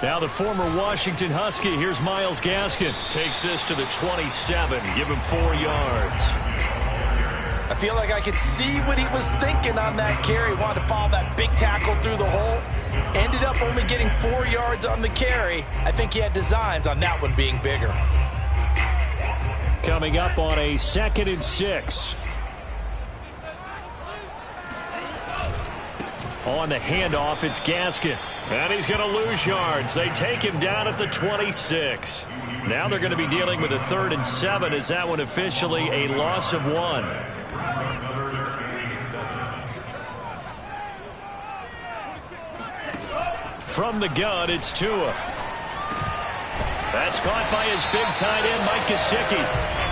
Now the former Washington Husky, here's Myles Gaskin. Takes this to the 27, give him 4 yards. I feel like I could see what he was thinking on that carry. Wanted to follow that big tackle through the hole. Ended up only getting 4 yards on the carry. I think he had designs on that one being bigger. Coming up on a 2nd and 6. On the handoff, it's Gaskin. And he's going to lose yards. They take him down at the 26. Now they're going to be dealing with a 3rd and 7. Is that one officially a loss of 1? From the gun, it's Tua. That's caught by his big tight end, Mike Gesicki.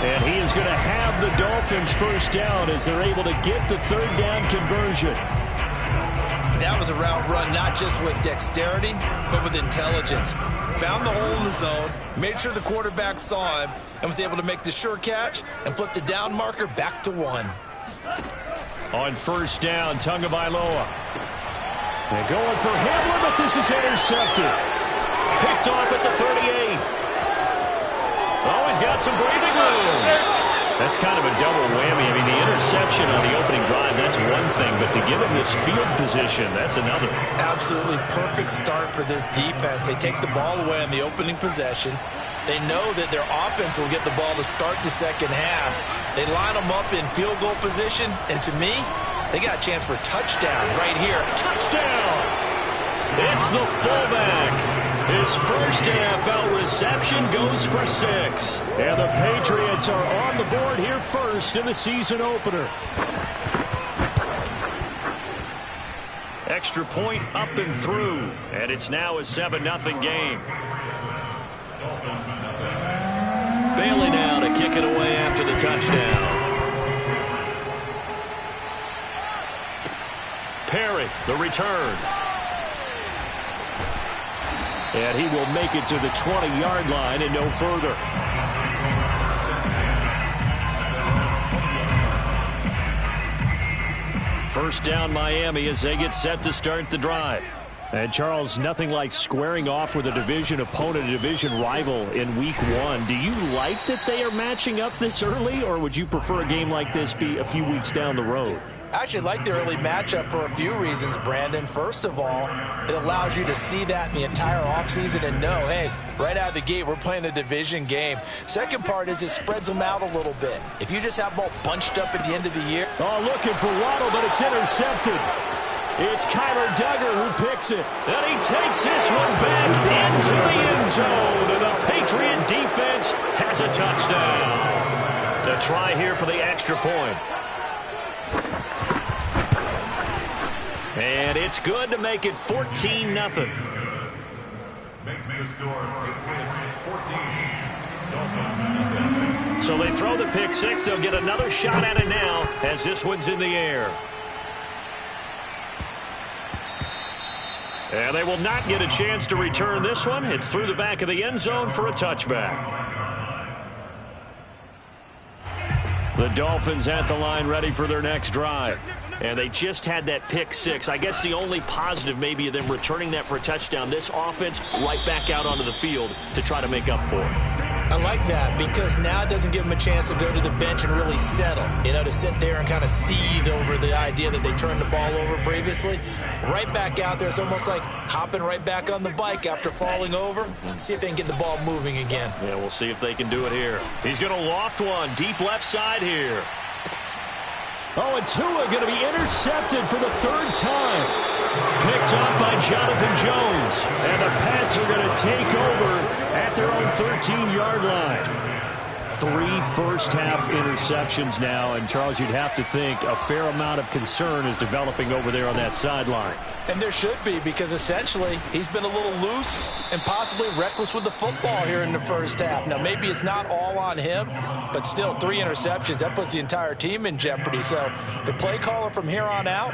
And he is going to have the Dolphins first down as they're able to get the 3rd down conversion. That was a route run not just with dexterity, but with intelligence. Found the hole in the zone, made sure the quarterback saw him, and was able to make the sure catch and flip the down marker back to 1. On 1st down, Tagovailoa. They're going for Hamlin, but this is intercepted. Picked off at the 38. Oh, he's got some breathing room. That's kind of a double whammy. I mean, the interception on the opening drive, that's one thing, but to give him this field position, that's another. Absolutely perfect start for this defense. They take the ball away on the opening possession. They know that their offense will get the ball to start the second half. They line them up in field goal position, and to me, they got a chance for a touchdown right here. Touchdown! It's the fullback. His first NFL reception goes for 6. And the Patriots are on the board here first in the season opener. Extra point up and through. And it's now a 7-0 game. Bailey now to kick it away after the touchdown. Perry, the return. And he will make it to the 20-yard line and no further. First down Miami as they get set to start the drive. And Charles, nothing like squaring off with a division opponent, a division rival in week 1. Do you like that they are matching up this early, or would you prefer a game like this be a few weeks down the road? I actually like the early matchup for a few reasons, Brandon. First of all, it allows you to see that in the entire offseason and know, hey, right out of the gate, we're playing a division game. Second part is it spreads them out a little bit. If you just have them all bunched up at the end of the year. Oh, looking for Waddle, but it's intercepted. It's Kyler Duggar who picks it. And he takes this one back into the end zone. And the Patriot defense has a touchdown. To try here for the extra point. And it's good to make it 14-0. Makes the score Patriots 14. Dolphins. So they throw the pick 6. They'll get another shot at it now as this one's in the air. And they will not get a chance to return this one. It's through the back of the end zone for a touchback. The Dolphins at the line ready for their next drive. And they just had that pick 6. I guess the only positive maybe of them returning that for a touchdown. This offense right back out onto the field to try to make up for it. I like that because now it doesn't give them a chance to go to the bench and really settle. You know, to sit there and kind of seethe over the idea that they turned the ball over previously. Right back out there. It's almost like hopping right back on the bike after falling over. See if they can get the ball moving again. Yeah, we'll see if they can do it here. He's going to loft one deep left side here. Oh, and Tua going to be intercepted for the 3rd time. Picked off by Jonathan Jones. And the Pats are going to take over at their own 13-yard line. 3 first-half interceptions now. And, Charles, you'd have to think a fair amount of concern is developing over there on that sideline. And there should be because, essentially, he's been a little loose and possibly reckless with the football here in the first half. Now, maybe it's not all on him, but still 3 interceptions. That puts the entire team in jeopardy. So the play caller from here on out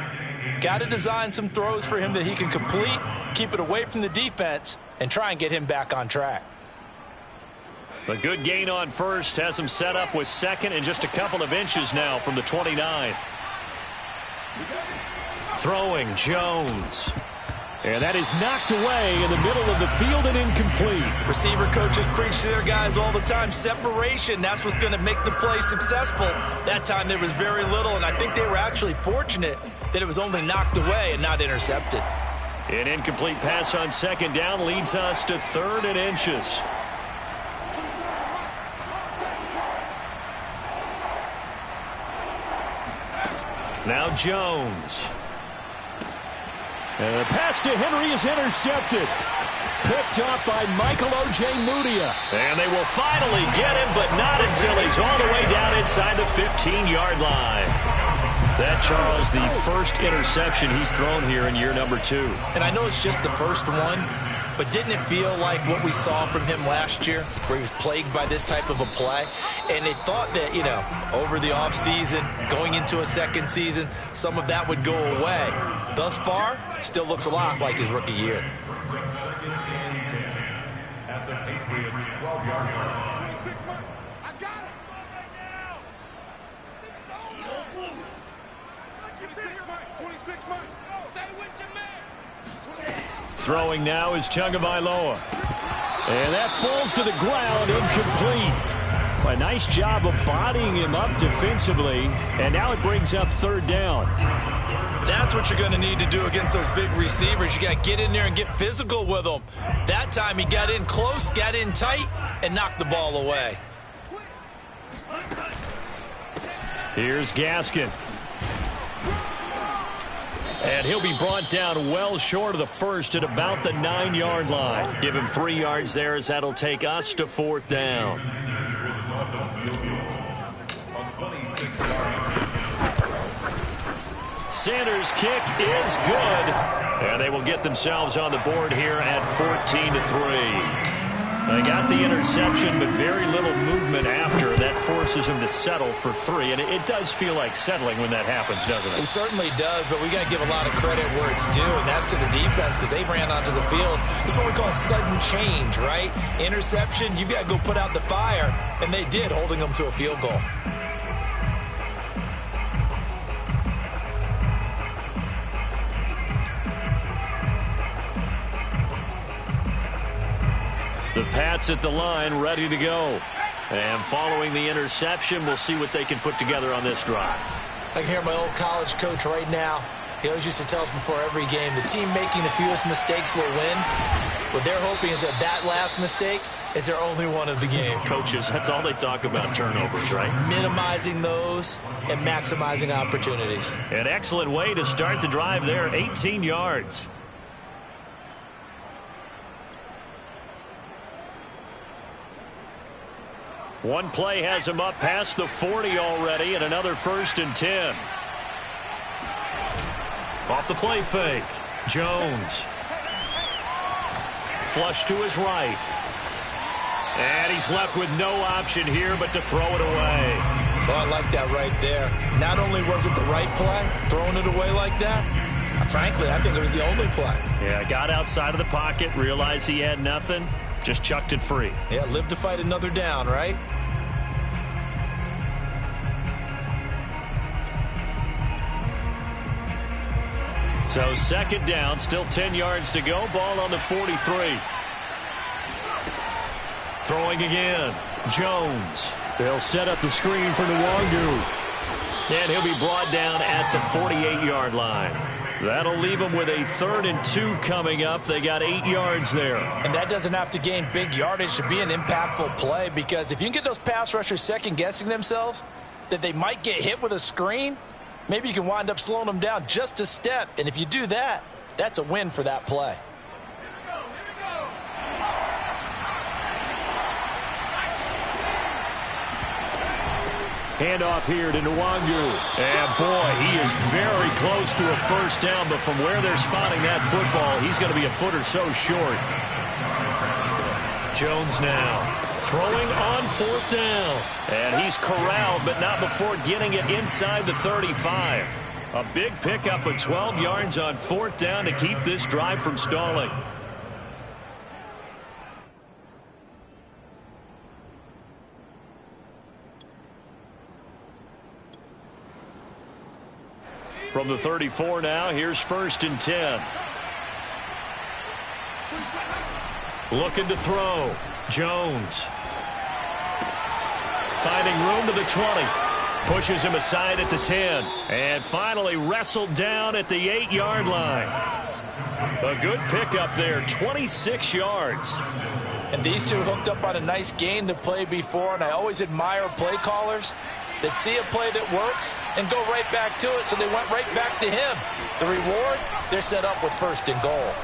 got to design some throws for him that he can complete, keep it away from the defense, and try and get him back on track. A good gain on first has him set up with 2nd and just a couple of inches now from the 29. Throwing Jones. And that is knocked away in the middle of the field and incomplete. Receiver coaches preach to their guys all the time. Separation, that's what's going to make the play successful. That time there was very little, and I think they were actually fortunate that it was only knocked away and not intercepted. An incomplete pass on second down leads us to 3rd and inches. Now Jones. And the pass to Henry is intercepted. Picked off by Michael O.J. Mudia. And they will finally get him, but not until he's all the way down inside the 15-yard line. That, Charles, the first interception he's thrown here in year number 2. And I know it's just the first one, but didn't it feel like what we saw from him last year, where he was plagued by this type of a play? And they thought that, you know, over the offseason, going into a second season, some of that would go away. Thus far, still looks a lot like his rookie year. Second and 10 at the Patriots' 12-yard line. 26 months. I got it. 26 months. Stay with your man. Throwing now is Tagovailoa. And that falls to the ground, incomplete. A nice job of bodying him up defensively, and now it brings up 3rd down. That's what you're going to need to do against those big receivers. You got to get in there and get physical with them. That time he got in close, got in tight, and knocked the ball away. Here's Gaskin. And he'll be brought down well short of the first at about the 9-yard line. Give him 3 yards there as that'll take us to 4th down. Sanders' kick is good. And they will get themselves on the board here at 14-3. They got the interception, but very little movement after. That forces him to settle for 3. And it does feel like settling when that happens, doesn't it? It certainly does, but we got to give a lot of credit where it's due, and that's to the defense because they ran onto the field. This is what we call sudden change, right? Interception, you got to go put out the fire, and they did, holding them to a field goal. The Pats at the line, ready to go. And following the interception, we'll see what they can put together on this drive. I can hear my old college coach right now. He always used to tell us before every game, the team making the fewest mistakes will win. What they're hoping is that last mistake is their only one of the game. Coaches, that's all they talk about, turnovers, right? Minimizing those and maximizing opportunities. An excellent way to start the drive there, 18 yards. One play has him up past the 40 already, and another 1st and 10. Off the play fake. Jones. Flush to his right. And he's left with no option here but to throw it away. Oh, I like that right there. Not only was it the right play, throwing it away like that, frankly, I think it was the only play. Yeah, got outside of the pocket, realized he had nothing, just chucked it free. Yeah, live to fight another down, right? So 2nd down, still 10 yards to go. Ball on the 43. Throwing again. Jones. They'll set up the screen for Nwangu. And he'll be brought down at the 48-yard line. That'll leave them with a 3rd and 2 coming up. They got 8 yards there. And that doesn't have to gain big yardage to be an impactful play, because if you can get those pass rushers second-guessing themselves that they might get hit with a screen, maybe you can wind up slowing them down just a step. And if you do that, that's a win for that play. Handoff here to Nwangu. And, boy, he is very close to a 1st down, but from where they're spotting that football, he's going to be a foot or so short. Jones now throwing on 4th down. And he's corralled, but not before getting it inside the 35. A big pickup of 12 yards on 4th down to keep this drive from stalling. From the 34 now, here's 1st and 10. Looking to throw. Jones. Finding room to the 20. Pushes him aside at the 10. And finally wrestled down at the 8-yard line. A good pickup there, 26 yards. And these two hooked up on a nice gain to play before, and I always admire play callers that see a play that works and go right back to it, so they went right back to him. The reward, they're set up with 1st and goal.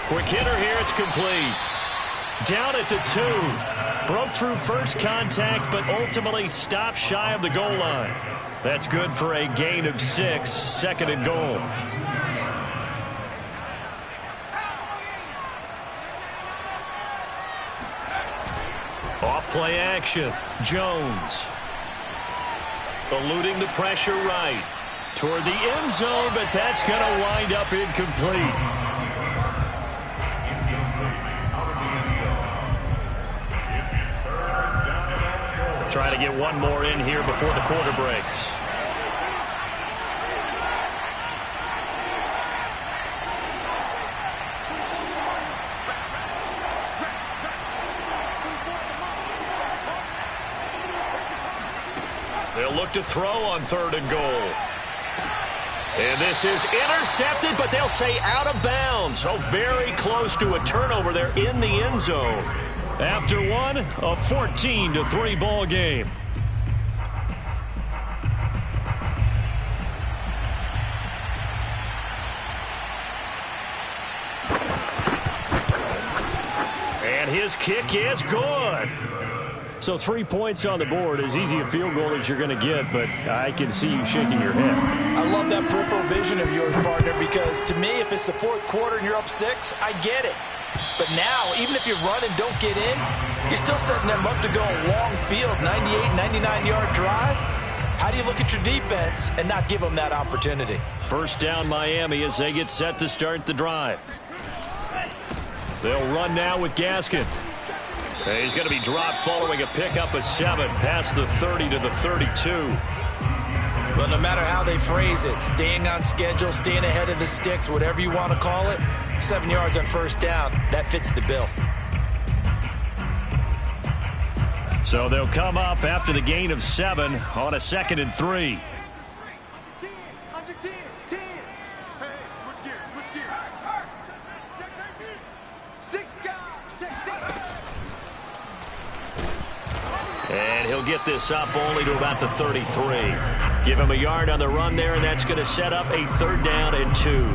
Quick hitter here, it's complete. Down at the 2. Broke through first contact, but ultimately stopped shy of the goal line. That's good for a gain of 6, 2nd and goal. Off play action. Jones. Eluding the pressure right. Toward the end zone, but that's going to wind up incomplete. Try to get one more in here before the quarter breaks. They'll look to throw on 3rd and goal. And this is intercepted, but they'll say out of bounds. So very close to a turnover there in the end zone. After one, a 14-3 ball game. And his kick is good. So 3 points on the board, as easy a field goal as you're going to get, but I can see you shaking your head. I love that peripheral vision of yours, partner, because to me, if it's the 4th quarter and you're up 6, I get it. But now, even if you run and don't get in, you're still setting them up to go a long field, 98, 99-yard drive. How do you look at your defense and not give them that opportunity? 1st down Miami as they get set to start the drive. They'll run now with Gaskin. He's going to be dropped following a pickup of 7 past the 30 to the 32. Well, no matter how they phrase it, staying on schedule, staying ahead of the sticks, whatever you want to call it, 7 yards on 1st down, that fits the bill. So they'll come up after the gain of 7 on a 2nd and 3. 10, under 10, 10. Hey, switch gears, switch gears. Check safety. 6 guys, check safety. And he'll get this up only to about the 33. Give him a yard on the run there, and that's going to set up a 3rd down and 2.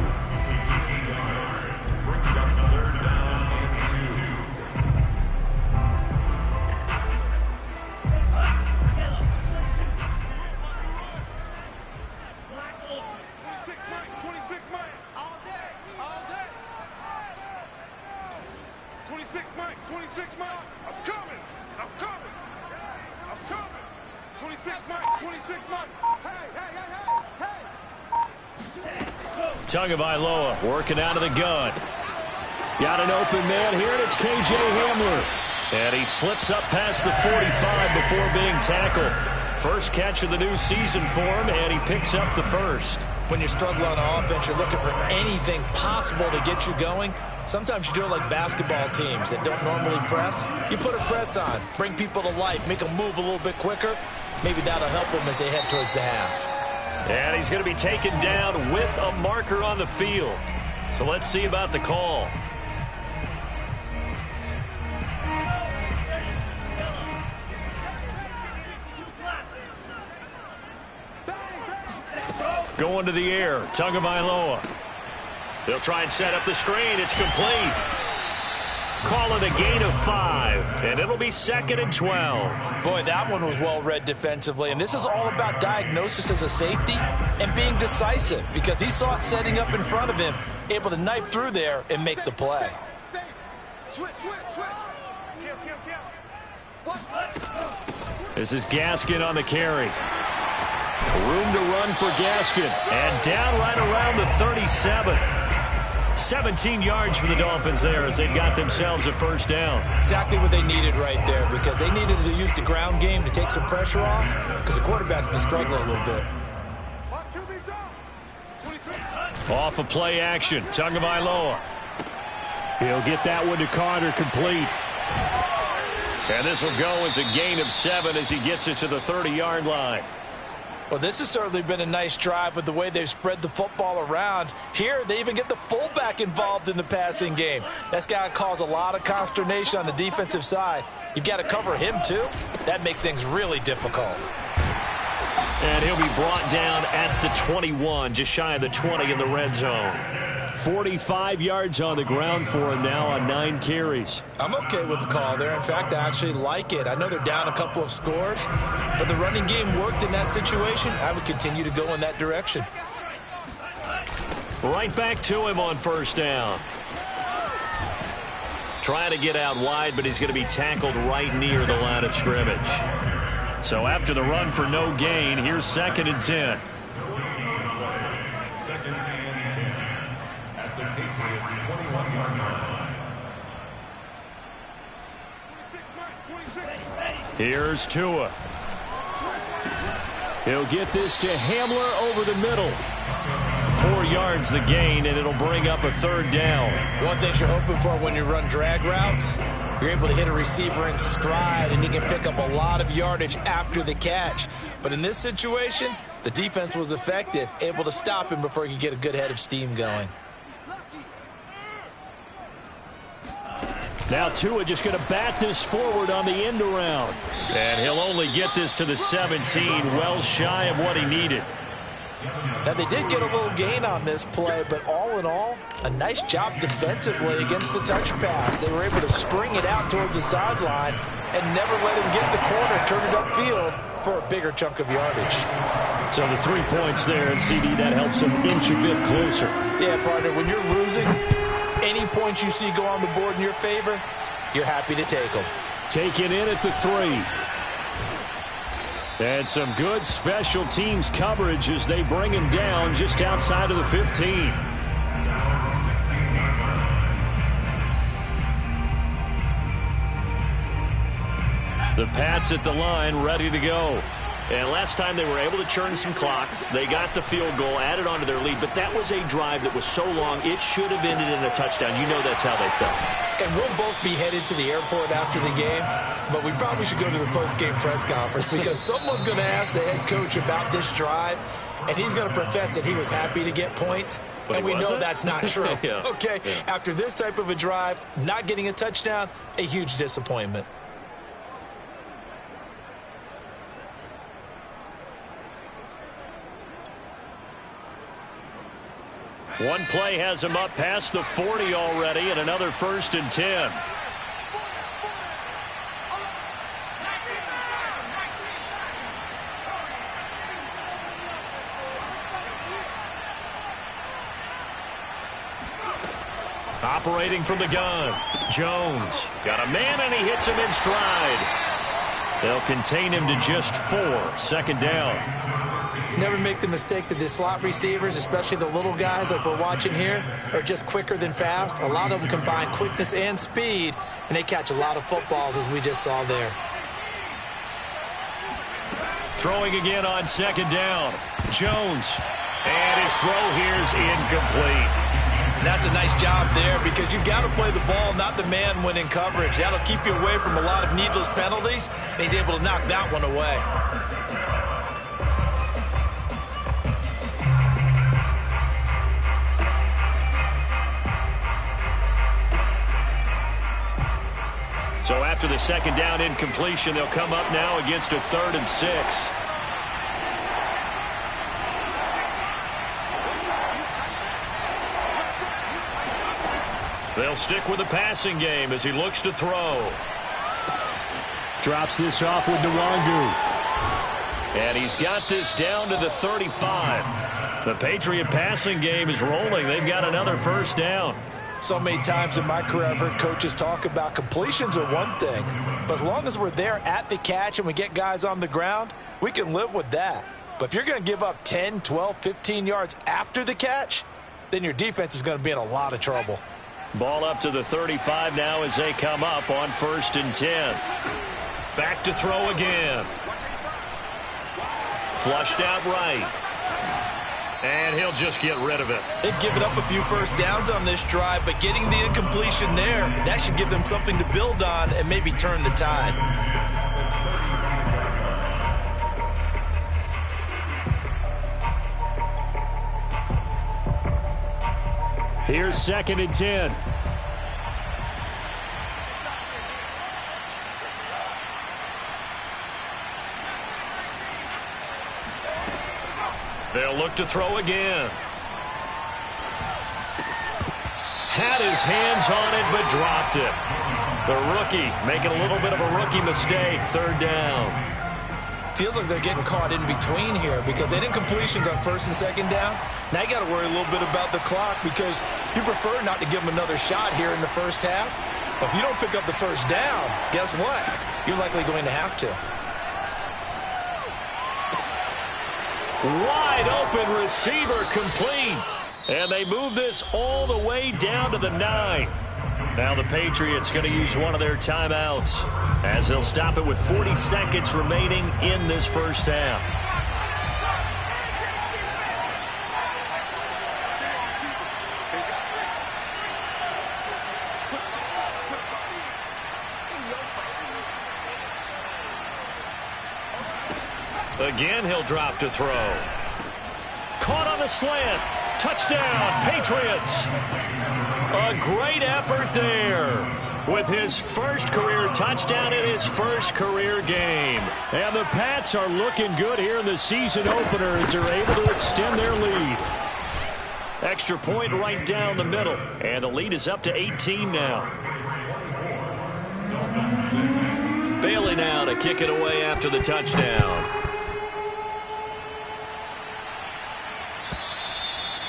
Tagovailoa working out of the gun. Got an open man here, and it's K.J. Hamler. And he slips up past the 45 before being tackled. First catch of the new season for him, and he picks up the 1st. When you struggle on offense, you're looking for anything possible to get you going. Sometimes you do it like basketball teams that don't normally press. You put a press on, bring people to life, make them move a little bit quicker. Maybe that'll help them as they head towards the half. And he's going to be taken down with a marker on the field. So let's see about the call. Going to the air, Tagovailoa. They'll try and set up the screen. It's complete. Call it a gain of 5, and it'll be 2nd and 12. Boy, that one was well read defensively, and this is all about diagnosis as a safety and being decisive, because he saw it setting up in front of him, able to knife through there and make the play. This is Gaskin on the carry. Room to run for Gaskin, and down right around the 37. 17 yards for the Dolphins there as they've got themselves a 1st down. Exactly what they needed right there, because they needed to use the ground game to take some pressure off, because the quarterback's been struggling a little bit. Off of play action, Tagovailoa. He'll get that one to Carter, complete. And this will go as a gain of 7 as he gets it to the 30-yard line. Well, this has certainly been a nice drive with the way they've spread the football around. Here, they even get the fullback involved in the passing game. That's got to cause a lot of consternation on the defensive side. You've got to cover him, too. That makes things really difficult. And he'll be brought down at the 21, just shy of the 20 in the red zone. 45 yards on the ground for him now on 9 carries. I'm okay with the call there. In fact, I actually like it. I know they're down a couple of scores, but the running game worked in that situation. I would continue to go in that direction. Right back to him on first down. Trying to get out wide, but he's going to be tackled right near the line of scrimmage. So after the run for no gain, here's 2nd and 10. Here's Tua. He'll get this to Hamler over the middle. 4 yards the gain, and it'll bring up a 3rd down. One thing you're hoping for when you run drag routes, you're able to hit a receiver in stride, and he can pick up a lot of yardage after the catch. But in this situation, the defense was effective, able to stop him before he could get a good head of steam going. Now Tua just going to bat this forward on the end around. And he'll only get this to the 17, well shy of what he needed. Now, they did get a little gain on this play, but all in all, a nice job defensively against the touch pass. They were able to string it out towards the sideline and never let him get the corner, turn it upfield for a bigger chunk of yardage. So the 3 points there, and CD, that helps him inch a bit closer. Yeah, partner, when you're losing, any points you see go on the board in your favor, you're happy to take them. Taken in at the 3. And some good special teams coverage as they bring him down just outside of the 15. The Pats at the line, ready to go. And last time they were able to churn some clock. They got the field goal, added on to their lead. But that was a drive that was so long, it should have ended in a touchdown. You know that's how they felt. And we'll both be headed to the airport after the game. But we probably should go to the post-game press conference because someone's going to ask the head coach about this drive. And he's going to profess that he was happy to get points. But and we know that's not true. Yeah. Okay, yeah. After this type of a drive, not getting a touchdown, a huge disappointment. One play has him up past the 40 already, and another 1st and 10. Operating from the gun, Jones got a man, and he hits him in stride. They'll contain him to just 4. 2nd down. Never make the mistake that the slot receivers, especially the little guys like we're watching here, are just quicker than fast. A lot of them combine quickness and speed, and they catch a lot of footballs, as we just saw there. Throwing again on 2nd down. Jones. And his throw here's incomplete. And that's a nice job there because you've got to play the ball, not the man when in coverage. That'll keep you away from a lot of needless penalties, and he's able to knock that one away. So after the 2nd down incompletion, they'll come up now against a 3rd and 6. They'll stick with the passing game as he looks to throw. Drops this off with Nwangu. And he's got this down to the 35. The Patriot passing game is rolling. They've got another 1st down. So many times in my career I've heard coaches talk about completions are one thing, but as long as we're there at the catch and we get guys on the ground, we can live with that. But if you're going to give up 10, 12, 15 yards after the catch, then your defense is going to be in a lot of trouble. Ball up to the 35 now as they come up on 1st and 10. Back to throw again. Flushed out right. And he'll just get rid of it. They've given up a few first downs on this drive, but getting the incompletion there, that should give them something to build on and maybe turn the tide. Here's 2nd and 10. They'll look to throw again. Had his hands on it, but dropped it. The rookie making a little bit of a rookie mistake. 3rd down. Feels like they're getting caught in between here because they didn't completions on 1st and 2nd down. Now you got to worry a little bit about the clock because you prefer not to give them another shot here in the first half. But if you don't pick up the 1st down, guess what? You're likely going to have to. Wide open receiver complete. And they move this all the way down to the 9. Now the Patriots going to use one of their timeouts as they'll stop it with 40 seconds remaining in this first half. Again, he'll drop to throw. Caught on the slant. Touchdown, Patriots. A great effort there with his first career touchdown in his first career game. And the Pats are looking good here in the season opener as they're able to extend their lead. Extra point right down the middle. And the lead is up to 18 now. Bailey now to kick it away after the touchdown.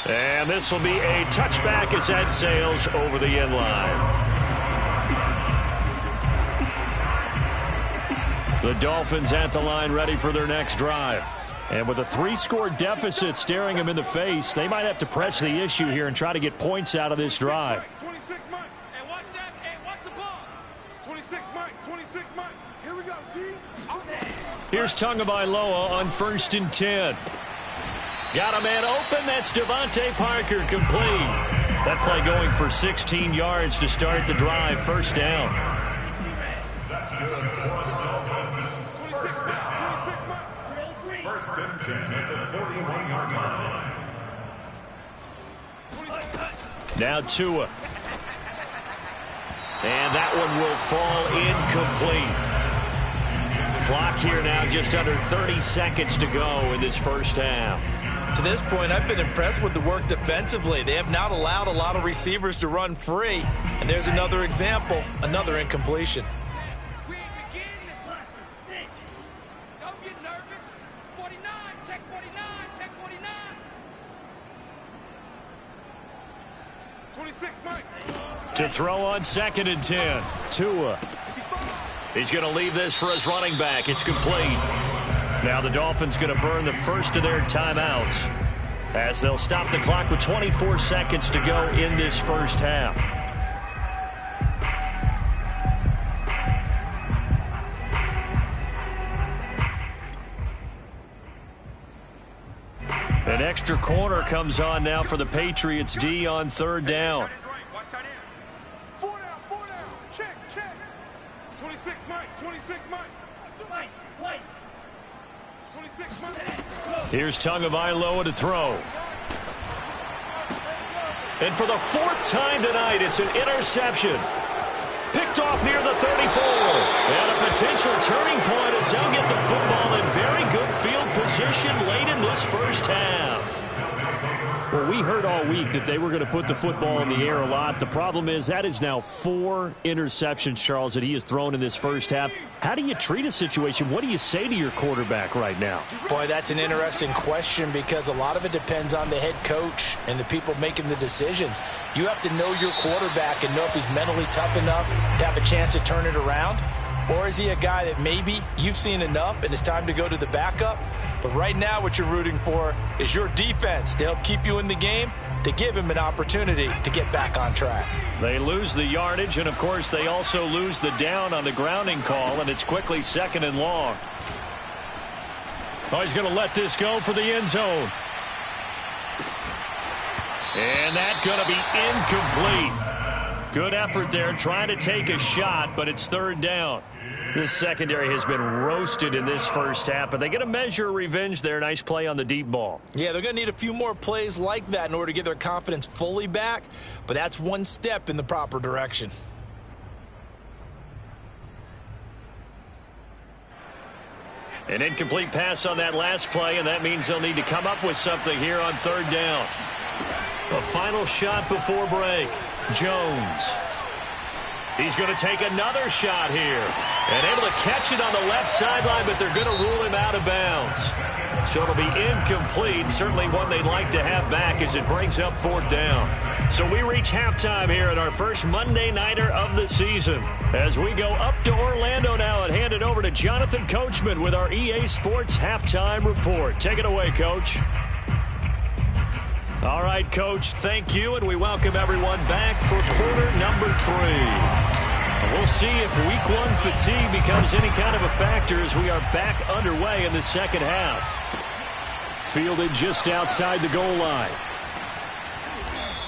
And this will be a touchback as that sails over the end line. The Dolphins at the line ready for their next drive. And with a 3-score deficit staring them in the face, they might have to press the issue here and try to get points out of this drive. 26 Mike. And watch that. And watch the ball. 26 Mike. 26 Mike. Here we go, D. Here's Tagovailoa on 1st and 10. Got a man open. That's Devontae Parker complete. That play going for 16 yards to start the drive. 1st down. That's good. 26 Mike. 1st and 10 at the 41-yard line. Now Tua. And that one will fall incomplete. Clock here now just under 30 seconds to go in this first half. To this point, I've been impressed with the work defensively. They have not allowed a lot of receivers to run free. And there's another example, another incompletion. We ain't beginning this cluster. Don't get nervous. 49, check 49, check 49. 26 Mike. To throw on 2nd and 10. Tua. He's going to leave this for his running back. It's complete. Now the Dolphins going to burn the first of their timeouts as they'll stop the clock with 24 seconds to go in this first half. An extra corner comes on now for the Patriots D on 3rd down. Watch tight end. 4 down, 4 down. Check, check. 26 Mike. 26 Mike. Wait. 26 Mike. Here's Tagovailoa to throw. And for the 4th time tonight, it's an interception. Picked off near the 34. And a potential turning point as they'll get the football in very good field position late in this first half. Well, we heard all week that they were going to put the football in the air a lot. The problem is that is now 4 interceptions, Charles, that he has thrown in this first half. How do you treat a situation? What do you say to your quarterback right now? Boy, that's an interesting question because a lot of it depends on the head coach and the people making the decisions. You have to know your quarterback and know if he's mentally tough enough to have a chance to turn it around. Or is he a guy that maybe you've seen enough and it's time to go to the backup? But right now what you're rooting for is your defense to help keep you in the game, to give him an opportunity to get back on track. They lose the yardage, and, of course, they also lose the down on the grounding call, and it's quickly 2nd and long. Oh, he's going to let this go for the end zone. And that's going to be incomplete. Good effort there trying to take a shot, but it's third down. This secondary has been roasted in this first half, but they get a measure of revenge there. Nice play on the deep ball. Yeah, they're going to need a few more plays like that in order to get their confidence fully back, but that's one step in the proper direction. An incomplete pass on that last play, and that means they'll need to come up with something here on third down. A final shot before break. Jones. He's going to take another shot here. And able to catch it on the left sideline, but they're going to rule him out of bounds. So it'll be incomplete. Certainly one they'd like to have back as it brings up fourth down. So we reach halftime here at our first Monday Nighter of the season. As we go up to Orlando now and hand it over to Jonathan Coachman with our EA Sports Halftime Report. Take it away, Coach. All right, Coach, thank you, and we welcome everyone back for quarter number 3. We'll see if week 1 fatigue becomes any kind of a factor as we are back underway in the second half. Fielded just outside the goal line.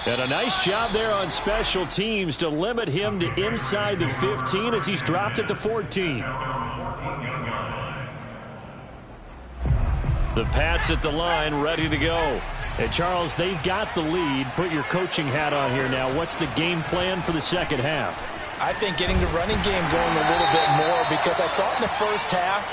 And a nice job there on special teams to limit him to inside the 15 as he's dropped at the 14. The Pats at the line ready to go. And, Charles, they've got the lead. Put your coaching hat on here now. What's the game plan for the second half? I think getting the running game going a little bit more, because I thought in the first half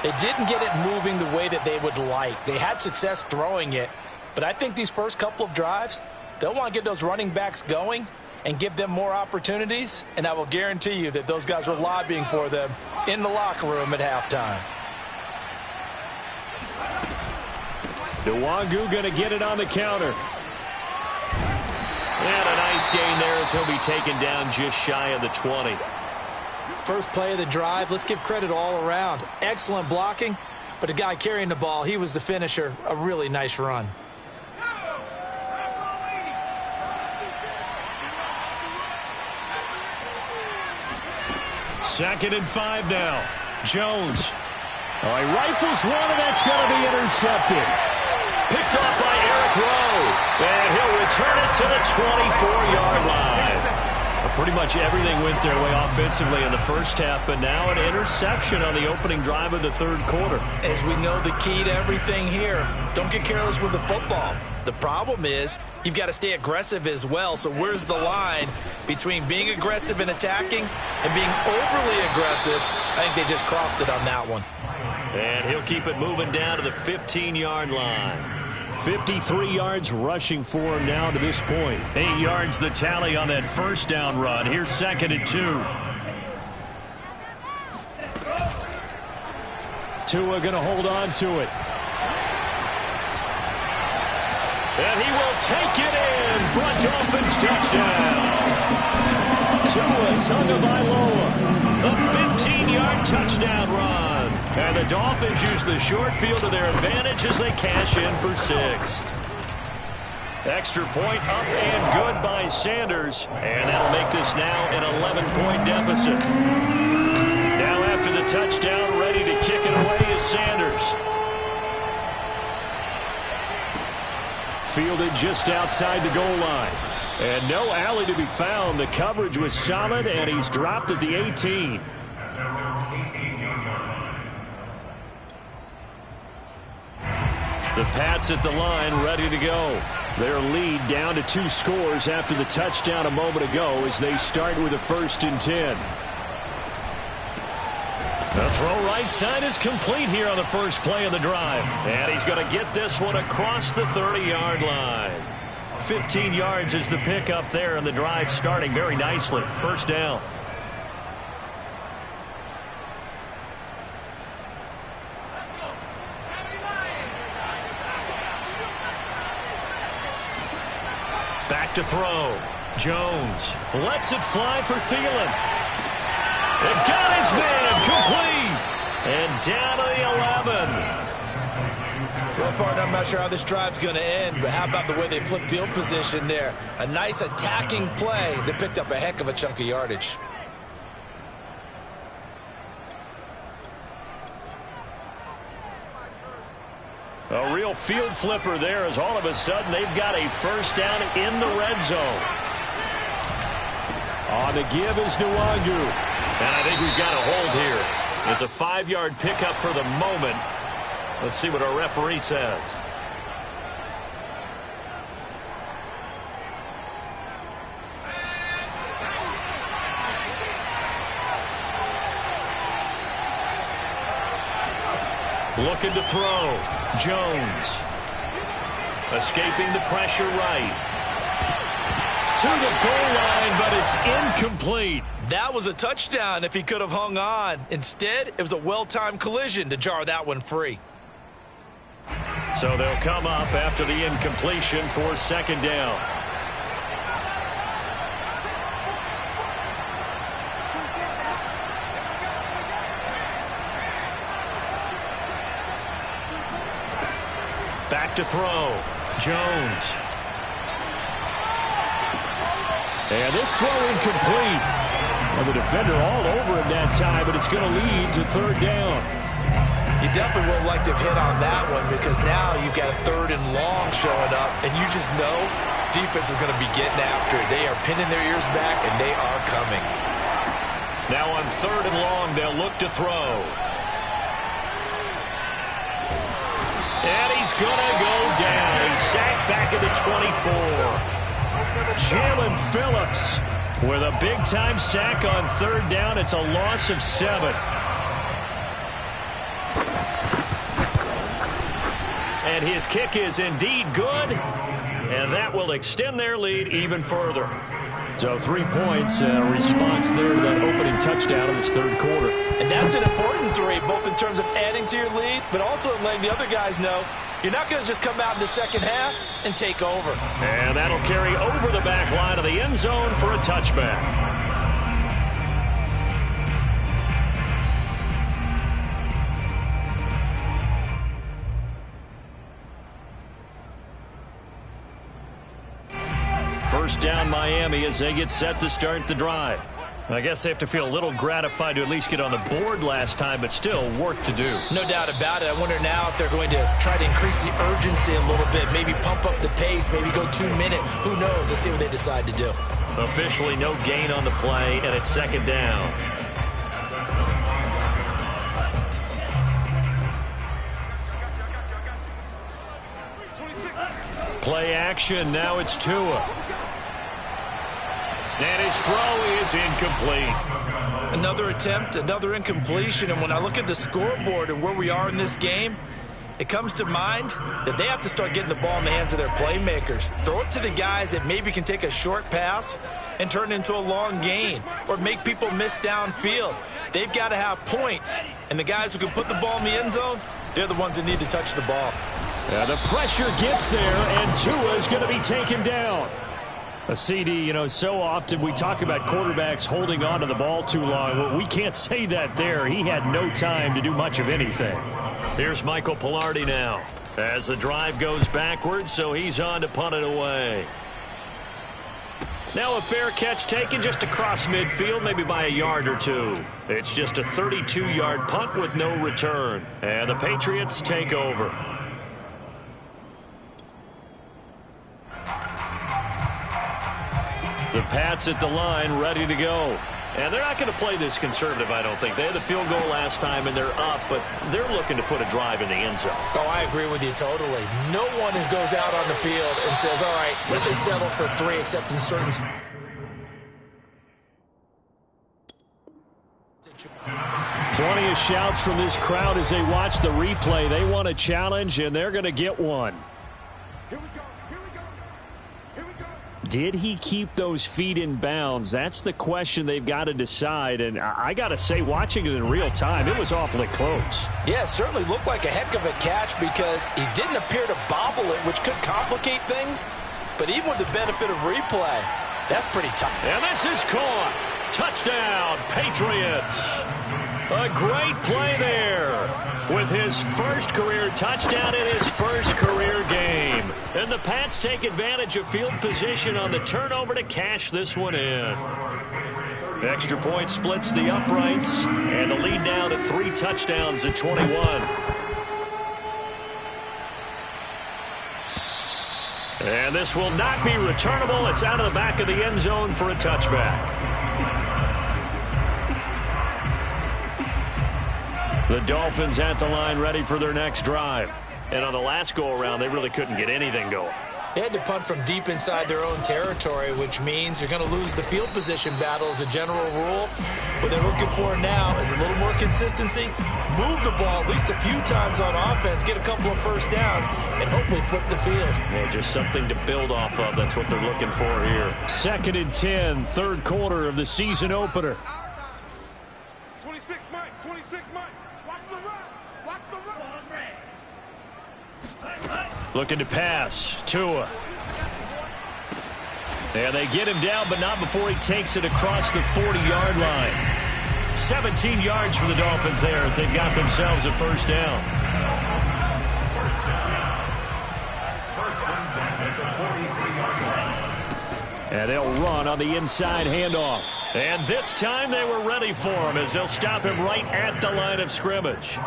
they didn't get it moving the way that they would like. They had success throwing it, but I think these first couple of drives, they'll want to get those running backs going and give them more opportunities, and I will guarantee you that those guys were lobbying for them in the locker room at halftime. Nwangu going to get it on the counter. And a nice gain there as he'll be taken down just shy of the 20. First play of the drive, let's give credit all around. Excellent blocking, but the guy carrying the ball, he was the finisher. A really nice run. Second and 5 now. Jones. Oh, he rifles one, and that's going to be intercepted. Picked off by Eric Rowe. And he'll return it to the 24-yard line. Pretty much everything went their way offensively in the first half, but now an interception on the opening drive of the third quarter. As we know, the key to everything here, don't get careless with the football. The problem is you've got to stay aggressive as well. So where's the line between being aggressive and attacking and being overly aggressive? I think they just crossed it on that one. And he'll keep it moving down to the 15-yard line. 53 yards rushing for him now to this point. 8 yards the tally on that first down run. Here's second and 2. Tua going to hold on to it. And he will take it in for a Dolphins touchdown. Tua Tagovailoa, a 15-yard touchdown run. And the Dolphins use the short field to their advantage as they cash in for 6. Extra point up and good by Sanders. And that'll make this now an 11-point deficit. Now after the touchdown, ready to kick it away is Sanders. Fielded just outside the goal line. And no alley to be found. The coverage was solid, and he's dropped at the 18. The Pats at the line ready to go. Their lead down to 2 scores after the touchdown a moment ago as they start with a 1st and 10. The throw right side is complete here on the first play of the drive. And he's going to get this one across the 30-yard line. 15 yards is the pickup there, and the drive starting very nicely. First down. Back to throw. Jones lets it fly for Thielen. And got his man complete. And down to the 11. Well, partner, I'm not sure how this drive's going to end, but how about the way they flipped field position there? A nice attacking play that picked up a heck of a chunk of yardage. A real field flipper there as all of a sudden they've got a first down in the red zone. On the give is Nwangu. And I think we've got a hold here. It's a 5-yard pickup for the moment. Let's see what our referee says. Looking to throw. Jones. Escaping the pressure right. To the goal line, but it's incomplete. That was a touchdown if he could have hung on. Instead, it was a well-timed collision to jar that one free. So they'll come up after the incompletion for second down. Back to throw. Jones. And this throw incomplete. And the defender all over him that time, but it's going to lead to third down. You definitely would like to have hit on that one because now you've got a 3rd and long showing up, and you just know defense is going to be getting after it. They are pinning their ears back, and they are coming. Now on 3rd and long, they'll look to throw. And he's going to go down. He's sacked back at the 24. Jalen Phillips with a big-time sack on 3rd down. It's a loss of 7. And his kick is indeed good, and that will extend their lead even further. So 3 points, response there to that opening touchdown in this 3rd quarter. And that's an important 3, both in terms of adding to your lead, but also letting the other guys know you're not going to just come out in the second half and take over. And that'll carry over the back line of the end zone for a touchback. First down Miami as they get set to start the drive. I guess they have to feel a little gratified to at least get on the board last time, but still work to do. No doubt about it. I wonder now if they're going to try to increase the urgency a little bit, maybe pump up the pace, maybe go 2 minute. Who knows? Let's see what they decide to do. Officially no gain on the play, and it's second down. Play action. Now it's Tua. And his throw is incomplete. Another attempt, another incompletion. And when I look at the scoreboard and where we are in this game, it comes to mind that they have to start getting the ball in the hands of their playmakers. Throw it to the guys that maybe can take a short pass and turn it into a long gain or make people miss downfield. They've got to have points. And the guys who can put the ball in the end zone, they're the ones that need to touch the ball. Yeah, the pressure gets there, and Tua is going to be taken down. A CD, you know, so often we talk about quarterbacks holding on to the ball too long. Well, we can't say that there. He had no time to do much of anything. Here's Michael Pilardi now as the drive goes backwards, so he's on to punt it away. Now a fair catch taken just across midfield, maybe by a yard or 2. It's just a 32-yard punt with no return. And the Patriots take over. The Pats at the line, ready to go. And they're not going to play this conservative, I don't think. They had the field goal last time, and they're up, but they're looking to put a drive in the end zone. Oh, I agree with you totally. No one goes out on the field and says, all right, let's just settle for 3, except in certain... Plenty of shouts from this crowd as they watch the replay. They want a challenge, and they're going to get one. Here we go. Here we go. Here we go. Did he keep those feet in bounds? That's the question they've got to decide. And I got to say, watching it in real time, it was awfully close. Yeah, it certainly looked like a heck of a catch because he didn't appear to bobble it, which could complicate things. But even with the benefit of replay, that's pretty tough. And this is caught. Touchdown, Patriots. A great play there with his first career touchdown in his first career game. And the Pats take advantage of field position on the turnover to cash this one in. Extra point splits the uprights, and the lead now to 3 touchdowns at 21. And this will not be returnable. It's out of the back of the end zone for a touchback. The Dolphins at the line ready for their next drive. And on the last go-around, they really couldn't get anything going. They had to punt from deep inside their own territory, which means they're going to lose the field position battle as a general rule. What they're looking for now is a little more consistency, move the ball at least a few times on offense, get a couple of first downs, and hopefully flip the field. Well, just something to build off of. That's what they're looking for here. 2nd and 10, third quarter of the season opener. 26 Mike, 26 Mike. Watch the run. Watch the run. Looking to pass. Tua. And they get him down, but not before he takes it across the 40-yard line. 17 yards for the Dolphins there as they've got themselves a first down. And they'll run on the inside handoff. And this time they were ready for him as they'll stop him right at the line of scrimmage.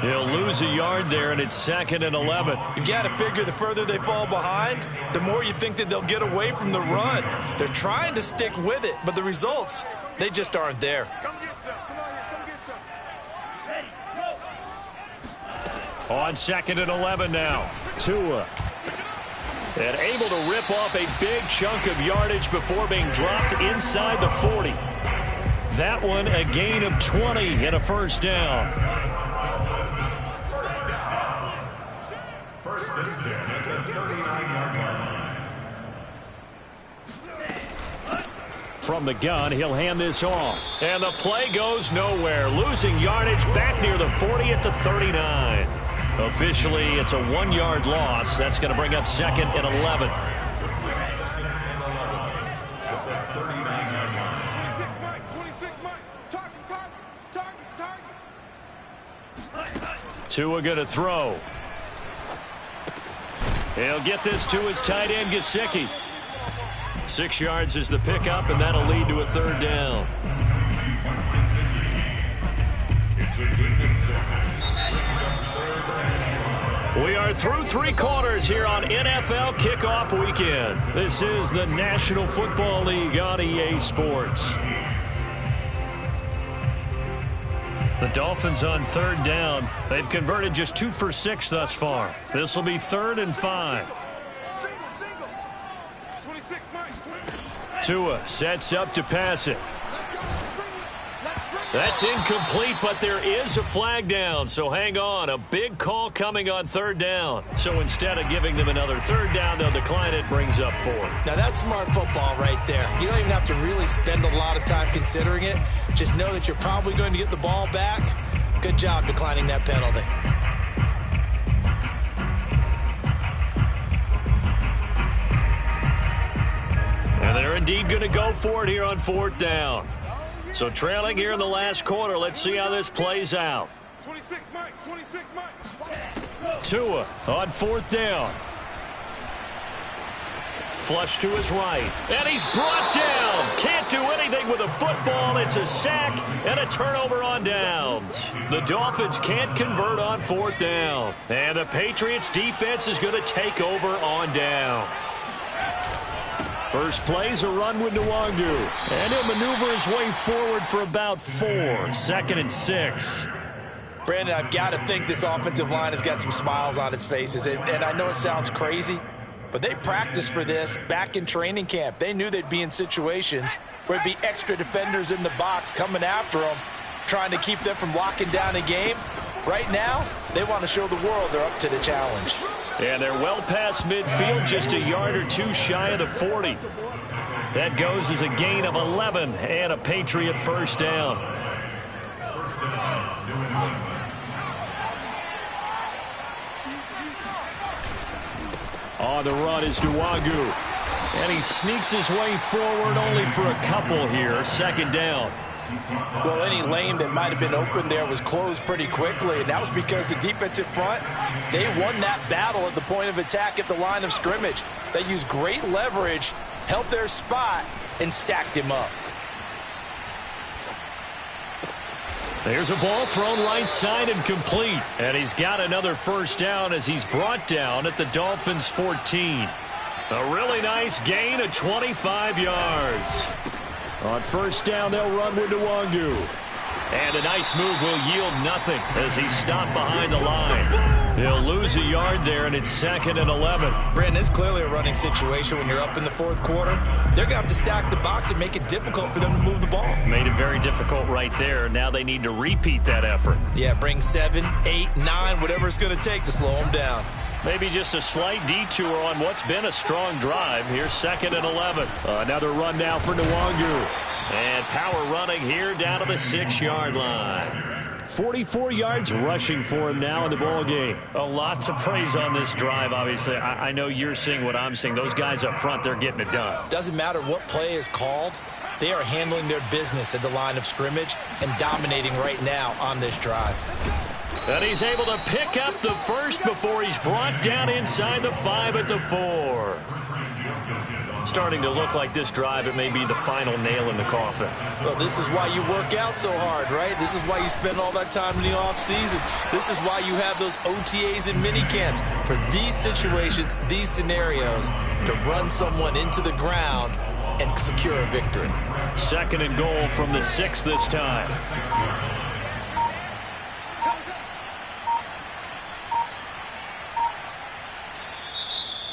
He'll lose a yard there, and it's 2nd and 11. You've got to figure the further they fall behind, the more you think that they'll get away from the run. They're trying to stick with it, but the results, they just aren't there. Come get some. Come on here. Come get some. On 2nd and 11 now. Tua. And able to rip off a big chunk of yardage before being dropped inside the 40. That one a gain of 20 and a first down. First and 10 at the 39-yard line. From the gun, he'll hand this off. And the play goes nowhere. Losing yardage back near the 40 at the 39. Officially, it's a 1-yard loss. That's going to bring up 2nd and 11. 26 Mike, 26 Mike. Target, target, target, target. Tua going to throw. He'll get this to his tight end, Gesicki. 6 yards is the pickup, and that'll lead to a third down. It's a gain of 6. We are through 3 quarters here on NFL Kickoff Weekend. This is the National Football League on EA Sports. The Dolphins on third down. They've converted just 2 for 6 thus far. This will be 3rd and 5. Single. 26 Mike. Tua sets up to pass it. That's incomplete, but there is a flag down, so hang on. A big call coming on third down. So instead of giving them another third down, they'll decline it, brings up 4. Now, that's smart football right there. You don't even have to really spend a lot of time considering it. Just know that you're probably going to get the ball back. Good job declining that penalty. And they're indeed going to go for it here on 4th down. So trailing here in the last quarter. Let's see how this plays out. 26 Mike, 26 Mike. Tua on 4th down. Flush to his right. And he's brought down. Can't do anything with a football. It's a sack and a turnover on downs. The Dolphins can't convert on 4th down. And the Patriots defense is going to take over on downs. First play's a run with Nwangu. And he'll maneuver his way forward for about 4. 2nd and 6. Brandon, I've got to think this offensive line has got some smiles on its faces. And I know it sounds crazy, but they practiced for this back in training camp. They knew they'd be in situations where there'd be extra defenders in the box coming after them, trying to keep them from locking down a game. Right now, they want to show the world they're up to the challenge. And they're well past midfield, just a yard or 2 shy of the 40. That goes as a gain of 11 and a Patriot first down. On the run is Nwangu. And he sneaks his way forward only for a couple here. 2nd down. Well, any lane that might have been open there was closed pretty quickly, and that was because the defensive front, they won that battle at the point of attack at the line of scrimmage. They used great leverage, held their spot, and stacked him up. There's a ball thrown right side and complete. And he's got another first down as he's brought down at the Dolphins' 14. A really nice gain of 25 yards. On first down, they'll run with Nwangu. And a nice move will yield nothing as he's stopped behind the line. He'll lose a yard there, and it's 2nd and 11. Brandon, it's clearly a running situation when you're up in the fourth quarter. They're going to have to stack the box and make it difficult for them to move the ball. Made it very difficult right there. Now they need to repeat that effort. Yeah, bring 7, 8, 9, whatever it's going to take to slow them down. Maybe just a slight detour on what's been a strong drive. Here's 2nd and 11. Another run now for Nwangu. And power running here down to the 6-yard line. 44 yards rushing for him now in the ball game. A lot to praise on this drive, obviously. I know you're seeing what I'm seeing. Those guys up front, they're getting it done. Doesn't matter what play is called. They are handling their business at the line of scrimmage and dominating right now on this drive. And he's able to pick up the first before he's brought down inside the 5 at the 4. Starting to look like this drive, it may be the final nail in the coffin. Well, this is why you work out so hard, right? This is why you spend all that time in the offseason. This is why you have those OTAs and mini camps. For these situations, these scenarios, to run someone into the ground and secure a victory. 2nd and goal from the 6 this time.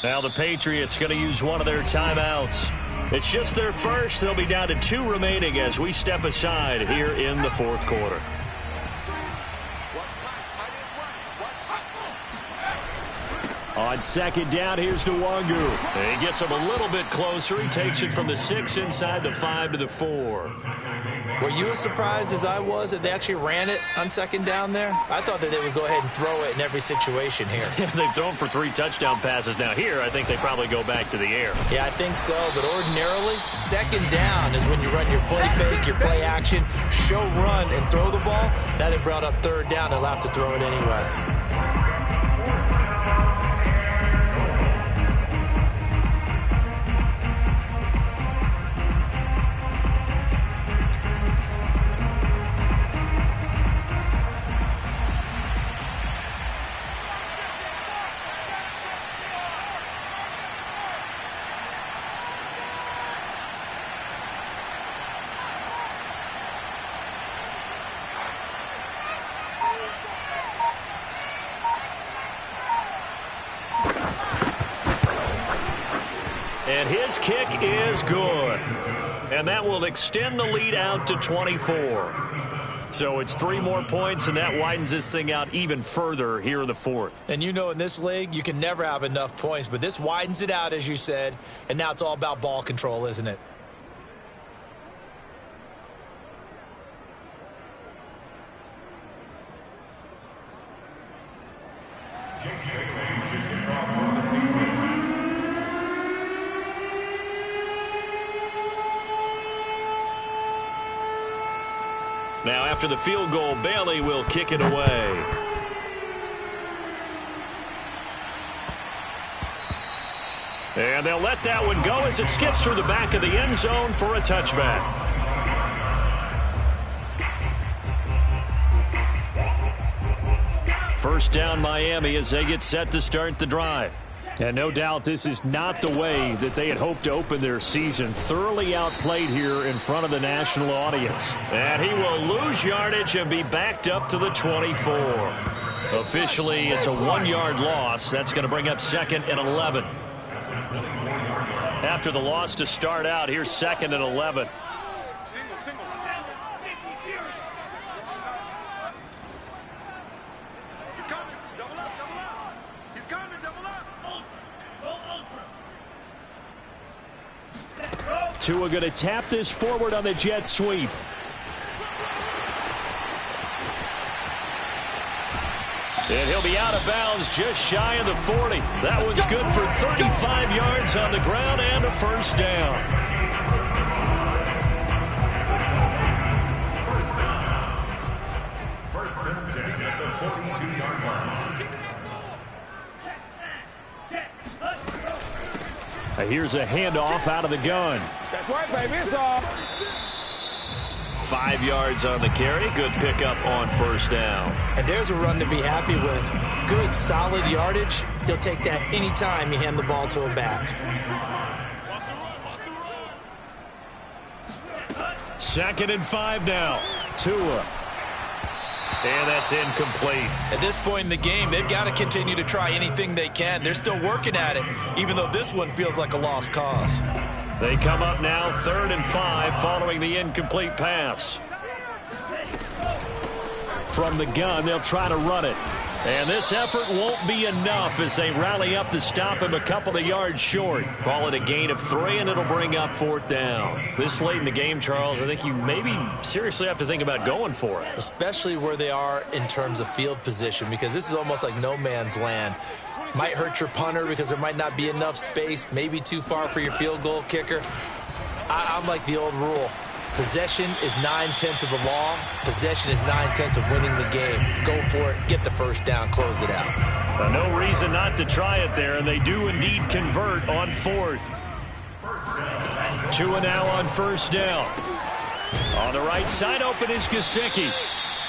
Now the Patriots going to use one of their timeouts. It's just their first. They'll be down to 2 remaining as we step aside here in the fourth quarter. On 2nd down, here's Nwangu. He gets him a little bit closer. He takes it from the 6 inside the 5 to the 4. Were you as surprised as I was that they actually ran it on 2nd down there? I thought that they would go ahead and throw it in every situation here. They've thrown for 3 touchdown passes. Now here, I think they probably go back to the air. Yeah, I think so. But ordinarily, 2nd down is when you run your play fake, your play action, show run, and throw the ball. Now they brought up 3rd down. They'll have to throw it anyway. And his kick is good. And that will extend the lead out to 24. So it's 3 more points, and that widens this thing out even further here in the 4th. And you know in this league, you can never have enough points, but this widens it out, as you said, and now it's all about ball control, isn't it? Now, after the field goal, Bailey will kick it away. And they'll let that one go as it skips through the back of the end zone for a touchback. First down, Miami, as they get set to start the drive. And no doubt this is not the way that they had hoped to open their season. Thoroughly outplayed here in front of the national audience. And he will lose yardage and be backed up to the 24. Officially, it's a 1-yard loss. That's going to bring up 2nd and 11. After the loss to start out, here's 2nd and 11. Single, single. He's coming. Double up, double up. He's coming, double up. Tua going to tap this forward on the jet sweep. And he'll be out of bounds just shy of the 40. That one's good for 35 yards on the ground and a first down. First and 10 at the 42-yard line. Here's a handoff out of the gun. That's right, baby. It's off. 5 yards on the carry. Good pickup on first down. And there's a run to be happy with. Good, solid yardage. He'll take that anytime you hand the ball to him back. Second and 5 now. Tua. And that's incomplete. At this point in the game, they've got to continue to try anything they can. They're still working at it, even though this one feels like a lost cause. They come up now 3rd and 5 following the incomplete pass. From the gun, they'll try to run it. And this effort won't be enough as they rally up to stop him a couple of yards short. Call it a gain of 3, and it'll bring up 4th down. This late in the game, Charles, I think you maybe seriously have to think about going for it. Especially where they are in terms of field position, because this is almost like no man's land. Might hurt your punter because there might not be enough space, maybe too far for your field goal kicker. I'm like the old rule. Possession is 9/10 of the law. Possession is 9/10 of winning the game. Go for it. Get the first down. Close it out. No reason not to try it there, and they do indeed convert on 4th. Tua now on 1st down. On the right side, open is Gesicki.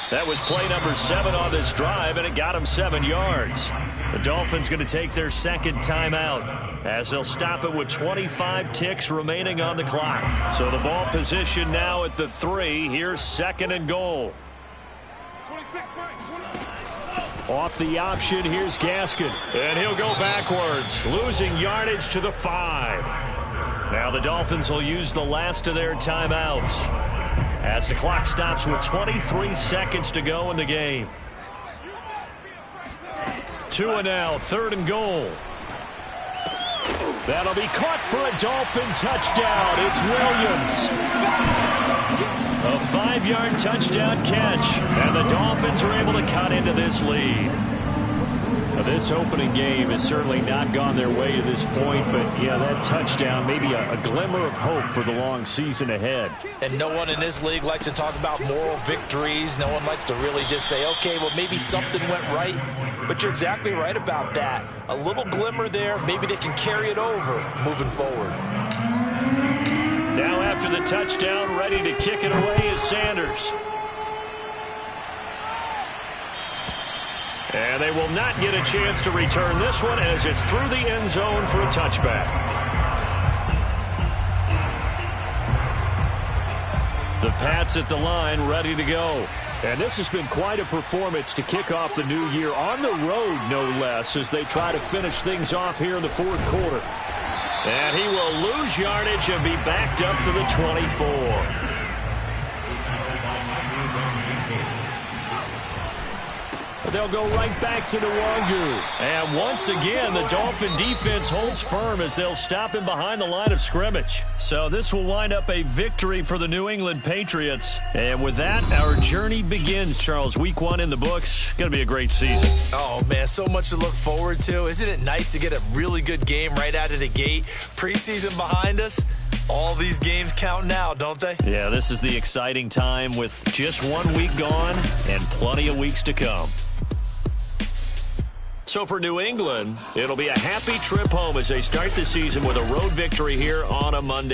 That was play number 7 on this drive, and it got him 7 yards. The Dolphins going to take their second timeout as they'll stop it with 25 ticks remaining on the clock. So the ball position now at the 3. Here's 2nd and goal. Off the option, here's Gaskin. And he'll go backwards, losing yardage to the 5. Now the Dolphins will use the last of their timeouts as the clock stops with 23 seconds to go in the game. Tua now, 3rd and goal. That'll be caught for a Dolphin touchdown. It's Williams. A 5-yard touchdown catch, and the Dolphins are able to cut into this lead. Now, this opening game has certainly not gone their way to this point, but yeah, that touchdown, maybe a glimmer of hope for the long season ahead. And no one in this league likes to talk about moral victories. No one likes to really just say, okay, well, maybe something went right. But you're exactly right about that. A little glimmer there. Maybe they can carry it over moving forward. Now after the touchdown, ready to kick it away is Sanders. And they will not get a chance to return this one as it's through the end zone for a touchback. The Pats at the line ready to go. And this has been quite a performance to kick off the new year on the road, no less, as they try to finish things off here in the 4th quarter. And he will lose yardage and be backed up to the 24. They'll go right back to Nwangu. And once again, the Dolphin defense holds firm as they'll stop him behind the line of scrimmage. So this will wind up a victory for the New England Patriots. And with that, our journey begins, Charles. Week 1 in the books. Going to be a great season. Oh, man, so much to look forward to. Isn't it nice to get a really good game right out of the gate? Preseason behind us. All these games count now, don't they? Yeah, this is the exciting time with just 1 week gone and plenty of weeks to come. So for New England, it'll be a happy trip home as they start the season with a road victory here on a Monday.